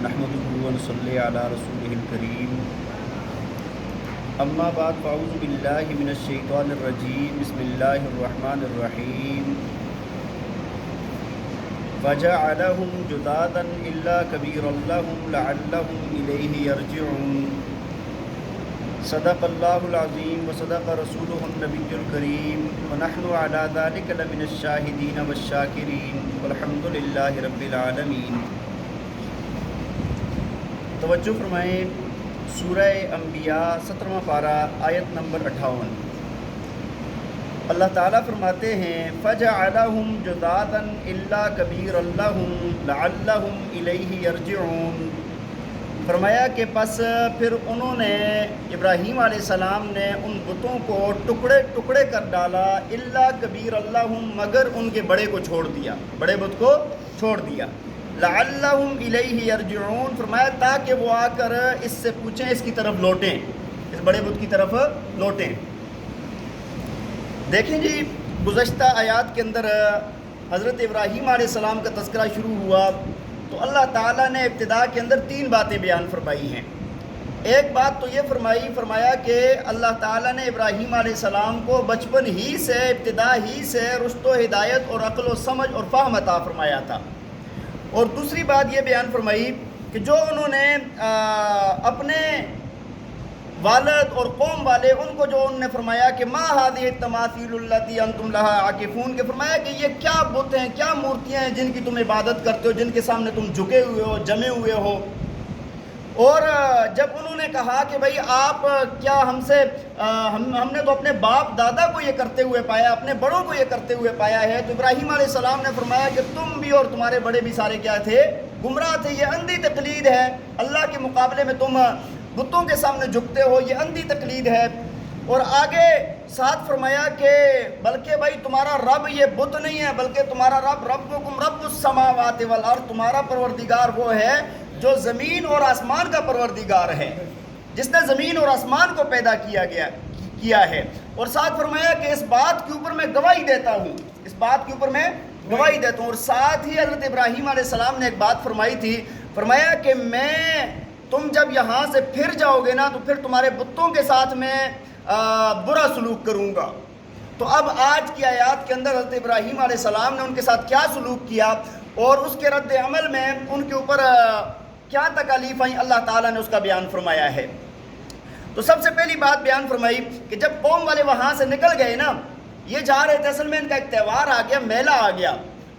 نحمده ونصلي على رسوله الكريم اما بعد فاعوذ باللہ من الشیطان الرجیم بسم اللہ الرحمن الرحیم فجعلهم جذاذا الا كبيرا لهم لعلهم الیہ یرجعون صدق اللہ العظیم وصدق رسولہ النبی الکریم ونحن علی ذلک لمن الشاہدین والشاکرین والحمد للہ رب العالمین۔ توجہ فرمائیں، سورہ انبیاء 17واں پارہ آیت نمبر 58۔ اللہ تعالیٰ فرماتے ہیں فَجَعَلَهُمْ جُذَاذًا إِلَّا كَبِيرًا لَهُمْ لَعَلَّهُمْ إِلَيْهِ يَرْجِعُونَ۔ فرمایا کہ پس پھر انہوں نے ابراہیم علیہ السلام نے ان بتوں کو ٹکڑے ٹکڑے کر ڈالا، الا کبیر اللہم، مگر ان کے بڑے کو چھوڑ دیا، بڑے بت کو چھوڑ دیا، لعلہم الیہ یرجعون، فرمایا تاکہ وہ آ کر اس سے پوچھیں، اس کی طرف لوٹیں، اس بڑے بت کی طرف لوٹیں۔ دیکھیں جی، گزشتہ آیات کے اندر حضرت ابراہیم علیہ السلام کا تذکرہ شروع ہوا تو اللہ تعالیٰ نے ابتدا کے اندر 3 باتیں بیان فرمائی ہیں۔ ایک بات تو یہ فرمایا کہ اللہ تعالیٰ نے ابراہیم علیہ السلام کو بچپن ہی سے، ابتدا ہی سے رشد و ہدایت اور عقل و سمجھ اور فہم عطا فرمایا تھا۔ اور دوسری بات یہ بیان فرمائی کہ جو انہوں نے اپنے والد اور قوم والے، ان کو جو انہوں نے فرمایا کہ ما هذه التماثيل التي انتم لها عاکفون، کہ فرمایا کہ یہ کیا بت ہیں، کیا مورتیاں ہیں جن کی تم عبادت کرتے ہو، جن کے سامنے تم جھکے ہوئے ہو، جمے ہوئے ہو۔ اور جب انہوں نے کہا کہ بھئی آپ کیا ہم سے ہم نے تو اپنے باپ دادا کو یہ کرتے ہوئے پایا، اپنے بڑوں کو یہ کرتے ہوئے پایا ہے، تو ابراہیم علیہ السلام نے فرمایا کہ تم بھی اور تمہارے بڑے بھی سارے کیا تھے؟ گمراہ تھے، یہ اندھی تقلید ہے، اللہ کے مقابلے میں تم بتوں کے سامنے جھکتے ہو، یہ اندھی تقلید ہے۔ اور آگے ساتھ فرمایا کہ بلکہ بھائی تمہارا رب یہ بت نہیں ہے، بلکہ تمہارا رب ربکم رب السماوات والارض، تمہارا پروردگار وہ ہے جو زمین اور آسمان کا پروردگار ہے، جس نے زمین اور آسمان کو پیدا کیا ہے۔ اور ساتھ فرمایا کہ اس بات کے اوپر میں گواہی دیتا ہوں، اس بات کے اوپر میں گواہی دیتا ہوں۔ اور ساتھ ہی حضرت ابراہیم علیہ السلام نے ایک بات فرمائی تھی، فرمایا کہ تم جب یہاں سے پھر جاؤ گے نا تو پھر تمہارے بتوں کے ساتھ میں برا سلوک کروں گا۔ تو اب آج کی آیات کے اندر حضرت ابراہیم علیہ السلام نے ان کے ساتھ کیا سلوک کیا اور اس کے رد عمل میں ان کے اوپر کیا تکالیف آئیں، اللہ تعالیٰ نے اس کا بیان فرمایا ہے۔ تو سب سے پہلی بات بیان فرمائی کہ جب قوم والے وہاں سے نکل گئے نا، یہ جا رہے تھے، اصل میں ان کا ایک تہوار آ گیا، میلہ آ گیا،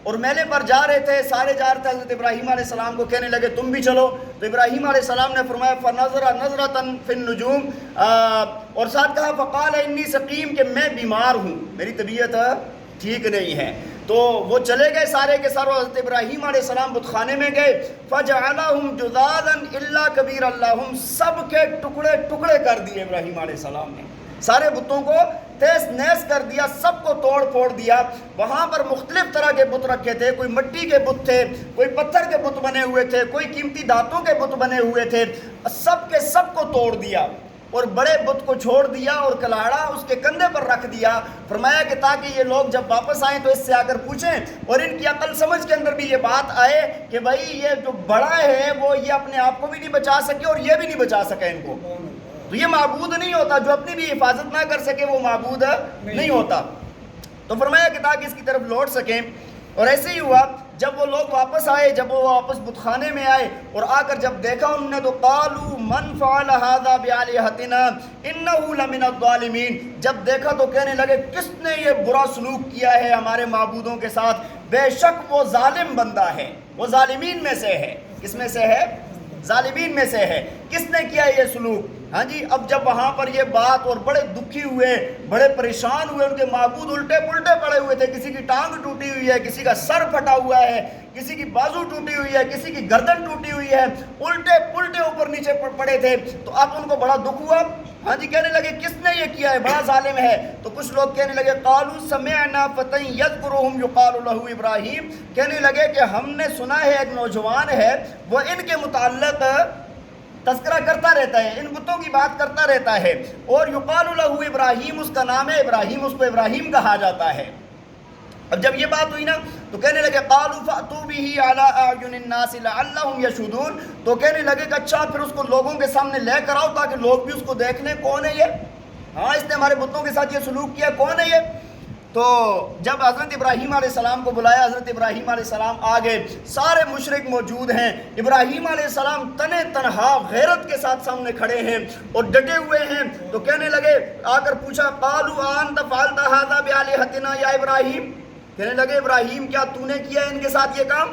اور میلے پر جا رہے تھے، سارے جا رہے تھے، حضرت ابراہیم علیہ السلام کو کہنے لگے تم بھی چلو، تو ابراہیم علیہ السلام نے فرمایا فَنَظَرَ نَظْرَةً فِي النُّجُومِ، اور ساتھ کہا فَقَالَ إِنِّي سَقِيمٌ، کہ میں بیمار ہوں، میری طبیعت ٹھیک نہیں ہے۔ تو وہ چلے گئے سارے کے سارے، حضرت ابراہیم علیہ السلام بت خانے میں گئے، فَجَعَلَهُمْ جُذَاذًا إِلَّا كَبِيرًا لَهُمْ، سب کے ٹکڑے ٹکڑے کر دیے ابراہیم علیہ السلام نے، سارے بتوں کو تیس نیس کر دیا، سب کو توڑ پھوڑ دیا۔ وہاں پر مختلف طرح کے بت رکھے تھے، کوئی مٹی کے بت تھے، کوئی پتھر کے بت بنے ہوئے تھے، کوئی قیمتی دھاتوں کے بت بنے ہوئے تھے، سب کے سب کو توڑ دیا اور بڑے بت کو چھوڑ دیا اور کلاڑا اس کے کندھے پر رکھ دیا۔ فرمایا کہ تاکہ یہ لوگ جب واپس آئیں تو اس سے آ کر پوچھیں اور ان کی عقل سمجھ کے اندر بھی یہ بات آئے کہ بھائی یہ جو بڑا ہے وہ یہ اپنے آپ کو بھی نہیں بچا سکے اور یہ بھی نہیں بچا سکا ان کو، تو یہ معبود نہیں ہوتا، جو اپنی بھی حفاظت نہ کر سکے وہ معبود نہیں ہوتا۔ تو فرمایا کہ تاکہ اس کی طرف لوٹ سکیں، اور ایسے ہی ہوا جب وہ لوگ واپس آئے، جب وہ واپس بت خانے میں آئے اور آ کر جب دیکھا انہوں نے تو قالوا من فعل هذا بآلهتنا انه لمن الظالمین، جب دیکھا تو کہنے لگے کس نے یہ برا سلوک کیا ہے ہمارے معبودوں کے ساتھ، بے شک وہ ظالم بندہ ہے، وہ ظالمین میں سے ہے۔ کس میں سے ہے؟ ظالمین میں سے ہے۔ کس نے کیا یہ سلوک؟ ہاں جی، اب جب وہاں پر یہ بات، اور بڑے دکھی ہوئے، بڑے پریشان ہوئے، ان کے معبود الٹے پلٹے پڑے ہوئے تھے، کسی کی ٹانگ ٹوٹی ہوئی ہے، کسی کا سر پھٹا ہوا ہے، کسی کی بازو ٹوٹی ہوئی ہے، کسی کی گردن ٹوٹی ہوئی ہے، الٹے پلٹے اوپر نیچے پڑے تھے۔ تو اب ان کو بڑا دکھ ہوا، ہاں جی، کہنے لگے کس نے یہ کیا ہے، بڑا ظالم ہے۔ تو کچھ لوگ کہنے لگے قالوا سمعنا فتى يذكرهم يقال له ابراہیم، کہنے لگے کہ ہم نے سنا ہے ایک نوجوان ہے وہ ان کے متعلق تذکرہ کرتا رہتا ہے، ان بتوں کی بات کرتا رہتا ہے، اور یقال له ابراہیم، اس کا نام ہے ابراہیم، اس کو ابراہیم کہا جاتا ہے۔ اب جب یہ بات ہوئی نا تو کہنے لگے قالوا فأتوا به على اعین الناس لعلهم یشهدون، تو کہنے لگے کہ اچھا پھر اس کو لوگوں کے سامنے لے کر آؤ تاکہ لوگ بھی اس کو دیکھ لیں کون ہے یہ، ہاں اس نے ہمارے بتوں کے ساتھ یہ سلوک کیا، کون ہے یہ۔ تو جب حضرت ابراہیم علیہ السلام کو بلایا، حضرت ابراہیم علیہ السلام آ گئے، سارے مشرک موجود ہیں، ابراہیم علیہ السلام تنے تنہا غیرت کے ساتھ سامنے کھڑے ہیں اور ڈٹے ہوئے ہیں۔ تو کہنے لگے، آ کر پوچھا قالوا انت فعلت هذا بآلهتنا یا ابراہیم، کہنے لگے ابراہیم کیا تو نے کیا ان کے ساتھ یہ کام،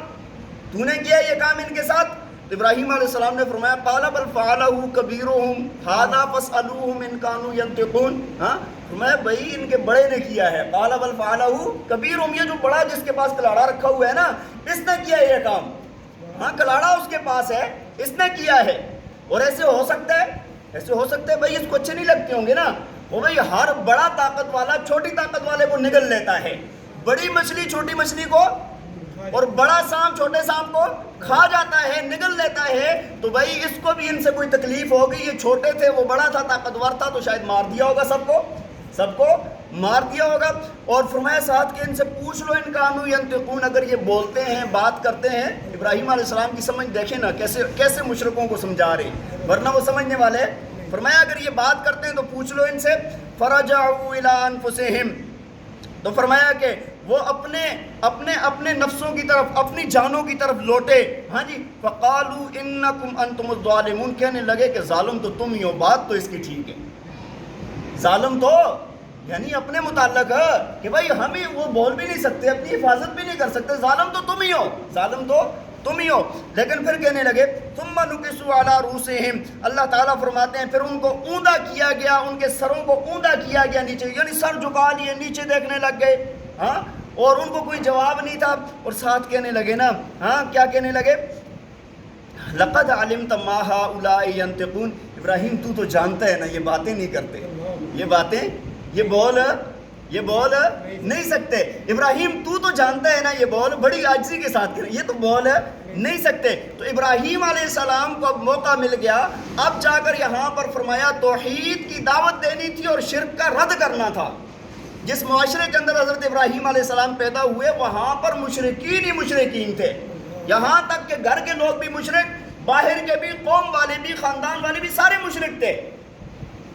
تو نے کیا یہ کام ان کے ساتھ؟ تو ابراہیم علیہ السلام نے فرمایا قال بل فعلہ کبیرہم ھذا فاسألوہم ان کانوا ینطقون، ہاں فرمایا بھائی ان کے بڑے نے کیا ہے، قال بل فعلہ کبیرہم، یہ جو بڑا جس کے پاس کلاڑا رکھا ہوا ہے نا اس نے کیا یہ کام، ہاں کلاڑا اس کے پاس ہے اس نے کیا ہے۔ اور ایسے ہو سکتا ہے، ایسے ہو سکتا ہے بھائی اس کو اچھے نہیں لگتے ہوں گے نا، وہ بھائی ہر بڑا طاقت والا چھوٹی طاقت والے کو نگل لیتا ہے، بڑی مچھلی چھوٹی مچھلی کو اور بڑا سانپ چھوٹے سانپ کو کھا جاتا ہے، نگل لیتا ہے۔ تو بھائی اس کو بھی ان سے کوئی تکلیف ہوگی، یہ چھوٹے تھے وہ بڑا تھا طاقتور تھا تو شاید مار دیا ہوگا، سب کو مار دیا ہوگا۔ اور فرمایا ساتھ کہ ان سے پوچھ لو ان کانوا ینطقون، اگر یہ بولتے ہیں بات کرتے ہیں۔ ابراہیم علیہ السلام کی سمجھ دیکھیں نا کیسے مشرکوں کو سمجھا رہے، ورنہ وہ سمجھنے والے۔ فرمایا اگر یہ بات کرتے ہیں تو پوچھ لو ان سے۔ فرجعوا الی انفسہم، تو فرمایا کہ وہ اپنے نفسوں کی طرف، اپنی جانوں کی طرف لوٹے، ہاں جی، فقالوا انکم انتم الظالمون، کہنے لگے کہ ظالم تو تم ہی ہو، بات تو اس کی ٹھیک ہے، ظالم تو یعنی اپنے متعلق ہے کہ بھائی ہمیں وہ بول بھی نہیں سکتے، اپنی حفاظت بھی نہیں کر سکتے، ظالم تو تم ہی ہو، ظالم تو تم ہی ہو۔ لیکن پھر کہنے لگے ثم نکسوا علی رؤوسہم، اللہ تعالیٰ فرماتے ہیں پھر ان کو اوندا کیا گیا، ان کے سروں کو اوندا کیا گیا نیچے، یعنی سر جھکا لیے نیچے دیکھنے لگ گئے، ہاں، اور ان کو کوئی جواب نہیں تھا۔ اور ساتھ کہنے لگے نا، ہاں کیا کہنے لگے، لقد علمت ما هؤلاء ينطقون، ابراہیم تو جانتا ہے نا یہ باتیں نہیں کرتے، یہ باتیں یہ بول نہیں سکتے، ابراہیم تو جانتا ہے نا یہ بول بڑی عاجزی کے ساتھ کریں، یہ تو بول نہیں سکتے۔ تو ابراہیم علیہ السلام کو اب موقع مل گیا، اب جا کر یہاں پر فرمایا توحید کی دعوت دینی تھی اور شرک کا رد کرنا تھا۔ جس معاشرے کے اندر حضرت ابراہیم علیہ السلام پیدا ہوئے وہاں پر مشرکین ہی مشرکین تھے، یہاں تک کہ گھر کے لوگ بھی مشرک، باہر کے بھی، قوم والے بھی، خاندان والے بھی، سارے مشرک تھے،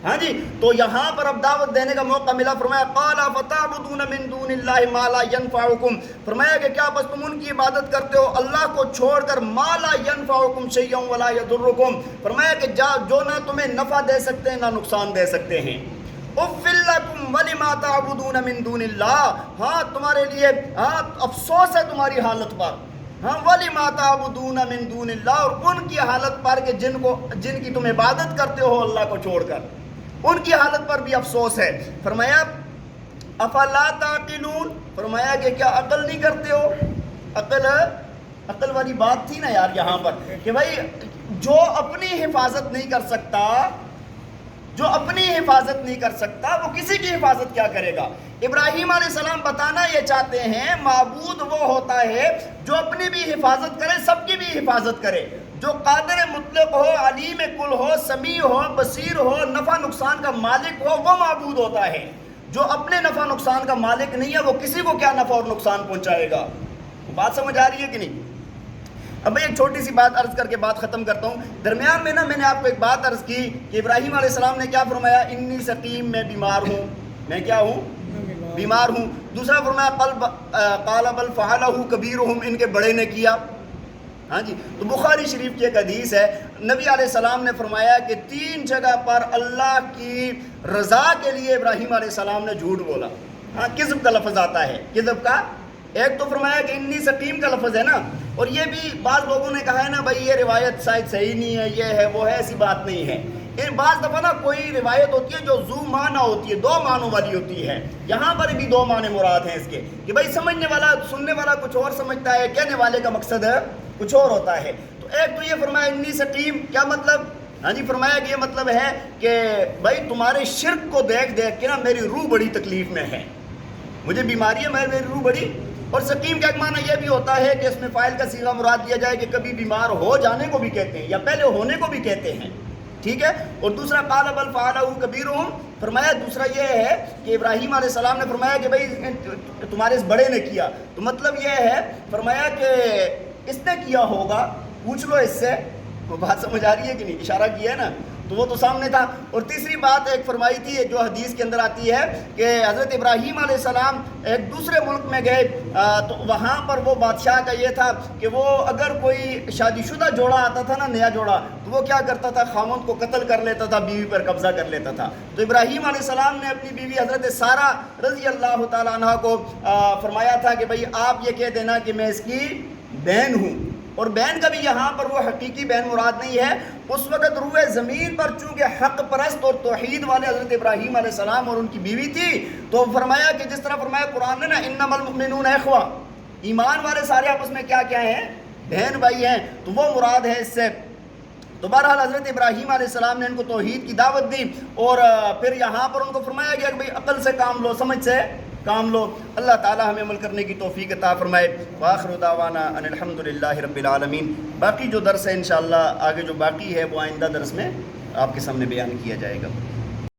ہاں جی۔ تو یہاں پر اب دعوت دینے کا موقع ملا، فرمایا قال فتعبدون من دون اللہ ما لا ينفعکم، فرمایا کہ کیا بس تم ان کی عبادت کرتے ہو اللہ کو چھوڑ کر، ما لا ينفعکم شیئا ولا یضرکم، فرمایا کہ جو نہ تمہیں نفع دے سکتے ہیں نہ نقصان دے سکتے ہیں۔ اُفِّل لَكُمْ وَلِمَا تَعْبُدُونَ مِن دُونِ اللَّهِ، ہاں تمہارے لیے افسوس ہے تمہاری حالت پر، ہاں وَلِمَا تَعْبُدُونَ مِن دُونِ اللَّهِ، اور ان کی حالت پر کہ جن کی تم عبادت کرتے ہو اللہ کو چھوڑ کر، ان کی حالت پر بھی افسوس ہے۔ فرمایا افلا تعقلون، فرمایا کہ کیا عقل نہیں کرتے ہو؟ عقل والی بات تھی نا یار یہاں پر کہ بھائی جو اپنی حفاظت نہیں کر سکتا، جو اپنی حفاظت نہیں کر سکتا وہ کسی کی حفاظت کیا کرے گا۔ ابراہیم علیہ السلام بتانا یہ چاہتے ہیں معبود وہ ہوتا ہے جو اپنی بھی حفاظت کرے، سب کی بھی حفاظت کرے، جو قادر مطلق ہو، علیم کل ہو، سمیع ہو، بصیر ہو، نفع نقصان کا مالک ہو، وہ معبود ہوتا ہے۔ جو اپنے نفع نقصان کا مالک نہیں ہے وہ کسی کو کیا نفع اور نقصان پہنچائے گا۔ بات سمجھ آ رہی ہے کہ نہیں؟ اب میں ایک چھوٹی سی بات عرض کر کے بات ختم کرتا ہوں۔ درمیان میں میں نے آپ کو ایک بات عرض کی کہ ابراہیم علیہ السلام نے کیا فرمایا، انی سقیم، میں بیمار ہوں، میں کیا ہوں، بیمار ہوں۔ دوسرا فرمایا قال بل فعلہ کبیرہم، ان کے بڑے نے کیا، ہاں جی۔ تو بخاری شریف کی ایک حدیث ہے، نبی علیہ السلام نے فرمایا کہ 3 جگہ پر اللہ کی رضا کے لیے ابراہیم علیہ السلام نے جھوٹ بولا، ہاں کذب کا لفظ آتا ہے، کذب کا۔ ایک تو فرمایا کہ انی سقیم کا لفظ ہے نا، اور یہ بھی بعض لوگوں نے کہا ہے نا بھائی یہ روایت شاید صحیح نہیں ہے، یہ ہے وہ ہے، ایسی بات نہیں ہے۔ بعض دفعہ نا کوئی روایت ہوتی ہے جو ذو معنی ہوتی ہے، 2 معنوں والی ہوتی ہے، یہاں پر بھی 2 معنی مراد ہیں اس کے کہ بھائی سمجھنے والا، سننے والا کچھ اور سمجھتا ہے، کہنے والے کا مقصد کچھ اور ہوتا ہے۔ تو ایک تو یہ فرمایا انی سقیم، کیا مطلب، ہاں جی، فرمایا کہ یہ مطلب ہے کہ بھائی تمہارے شرک کو دیکھ دیکھ کے نا میری روح بڑی تکلیف میں ہے، مجھے بیماری ہے، میری روح بڑی۔ اور سقیم کا ایک معنی یہ بھی ہوتا ہے کہ اس میں فاعل کا صیغہ مراد دیا جائے کہ کبھی بیمار ہو جانے کو بھی کہتے ہیں یا پہلے ہونے کو بھی کہتے ہیں، ٹھیک ہے. اور دوسرا قال بل فعلہ کبیرہم، فرمایا دوسرا یہ ہے کہ ابراہیم علیہ السلام نے فرمایا کہ بھئی تمہارے اس بڑے نے کیا، تو مطلب یہ ہے فرمایا کہ اس نے کیا ہوگا، پوچھ لو اس سے. وہ بات سمجھ آ رہی ہے کہ نہیں؟ اشارہ کیا ہے نا، تو وہ تو سامنے تھا. اور تیسری بات ایک فرمائی تھی جو حدیث کے اندر آتی ہے کہ حضرت ابراہیم علیہ السلام ایک دوسرے ملک میں گئے، تو وہاں پر وہ بادشاہ کا یہ تھا کہ وہ اگر کوئی شادی شدہ جوڑا آتا تھا نا، نیا جوڑا، تو وہ کیا کرتا تھا، خاوند کو قتل کر لیتا تھا، بیوی پر قبضہ کر لیتا تھا. تو ابراہیم علیہ السلام نے اپنی بیوی حضرت سارہ رضی اللہ تعالیٰ عنہ کو فرمایا تھا کہ بھئی آپ یہ کہہ دینا کہ میں اس کی بہن ہوں. اور بہن کا بھی یہاں پر وہ حقیقی بہن مراد نہیں ہے. اس وقت روئے زمین پر چونکہ حق پرست اور توحید والے حضرت ابراہیم علیہ السلام اور ان کی بیوی تھی، تو فرمایا کہ جس طرح فرمایا قرآن نے نا انما المؤمنون اخوہ، ایمان والے سارے آپس میں کیا کیا ہیں، بہن بھائی ہیں. تو وہ مراد ہے اس سے. تو بہرحال حضرت ابراہیم علیہ السلام نے ان کو توحید کی دعوت دی، اور پھر یہاں پر ان کو فرمایا گیا کہ بھئی عقل سے کام لو، سمجھ سے کام لو. اللہ تعالی ہمیں عمل کرنے کی توفیق عطا فرمائے. وآخر دعوانا ان الحمدللہ رب العالمین. باقی جو درس ہے انشاءاللہ آگے جو باقی ہے وہ آئندہ درس میں آپ کے سامنے بیان کیا جائے گا.